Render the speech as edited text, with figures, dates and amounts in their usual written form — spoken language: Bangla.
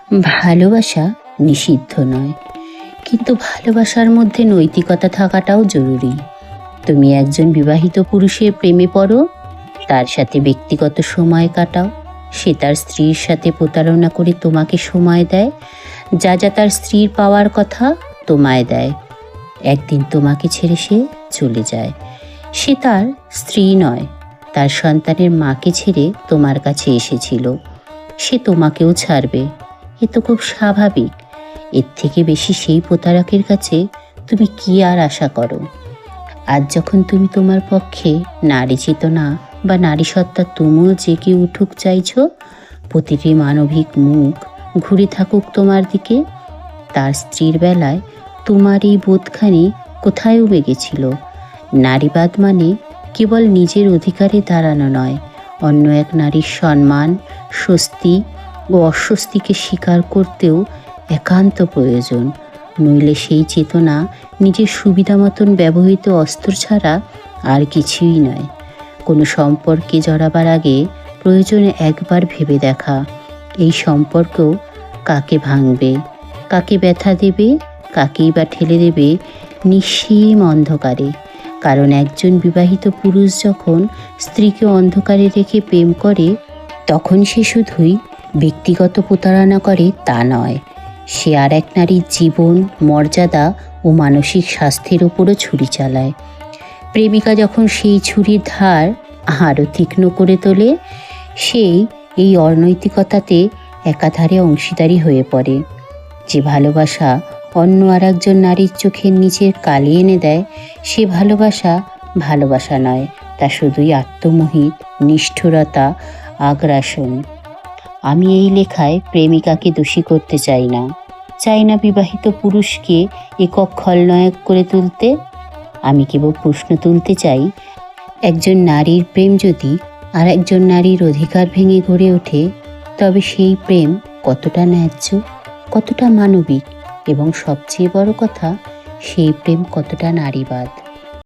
ভালোবাসা নিষিদ্ধ নয়, কিন্তু ভালোবাসার মধ্যে নৈতিকতা থাকাটাও জরুরি। তুমি একজন বিবাহিত পুরুষের প্রেমে পড়ো, তার সাথে ব্যক্তিগত সময় কাটাও, সে তার স্ত্রীর সাথে প্রতারণা করে তোমাকে সময় দেয়, যা যা তার স্ত্রীর পাওয়ার কথা তোমায় দেয়। একদিন তোমাকে ছেড়ে সে চলে যায়। সে তার স্ত্রী নয়, তার সন্তানের মাকে ছেড়ে তোমার কাছে এসেছিল। সে তোমাকেও ছাড়বে, এ তো খুব স্বাভাবিক। এর থেকে বেশি সেই প্রতারকের কাছে তুমি কি আর আশা করো? আজ যখন তুমি তোমার পক্ষে নারী চেতনা বা নারী সত্তা তুমিও জেগে উঠুক চাইছ, প্রতিটি মানবিক মুখ ঘুরে থাকুক তোমার দিকে। তার স্ত্রীর বেলায় তোমার এই বোধখানি কোথায় উবে গেছিল? নারীবাদ মানে কেবল নিজের অধিকারে দাঁড়ানো নয়, অন্য এক নারীর সম্মান, স্বস্তি ও অস্বস্তিকে স্বীকার করতেও একান্ত প্রয়োজন। নইলে সেই চেতনা নিজের সুবিধা মতন ব্যবহৃত অস্ত্র ছাড়া আর কিছুই নয়। কোনো সম্পর্কে জড়াবার আগে প্রয়োজনে একবার ভেবে দেখা, এই সম্পর্ক কাকে ভাঙবে, কাকে ব্যথা দেবে, কাকেই বা ঠেলে দেবে নিঃসীম অন্ধকারে। কারণ একজন বিবাহিত পুরুষ যখন স্ত্রীকে অন্ধকারে রেখে প্রেম করে, তখন সে শুধুই ব্যক্তিগত প্রতারণা করে তা নয়, সে আর এক নারীর জীবন, মর্যাদা ও মানসিক স্বাস্থ্যের উপরও ছুরি চালায়। প্রেমিকা যখন সেই ছুরির ধার আরও তীক্ষ্ণ করে তোলে, সেই এই অনৈতিকতাতে একাধারে অংশীদারি হয়ে পড়ে। যে ভালোবাসা অন্য আর একজন নারীর চোখের নিচের কালি এনে দেয়, সে ভালোবাসা ভালোবাসা নয়, তা শুধুই আত্মমোহিত নিষ্ঠুরতা, আগ্রাসন। আমি এই লেখায় প্রেমিকাকে দোষী করতে চাই না বিবাহিত পুরুষকে একক খলনায়ক করে তুলতে। আমি কেবল প্রশ্ন তুলতে চাই, একজন নারীর প্রেম যদি আর একজন নারীর অধিকার ভেঙে গড়ে ওঠে, তবে সেই প্রেম কতটা ন্যায্য, কতটা মানবিক, এবং সবচেয়ে বড় কথা, সেই প্রেম কতটা নারীবাদ।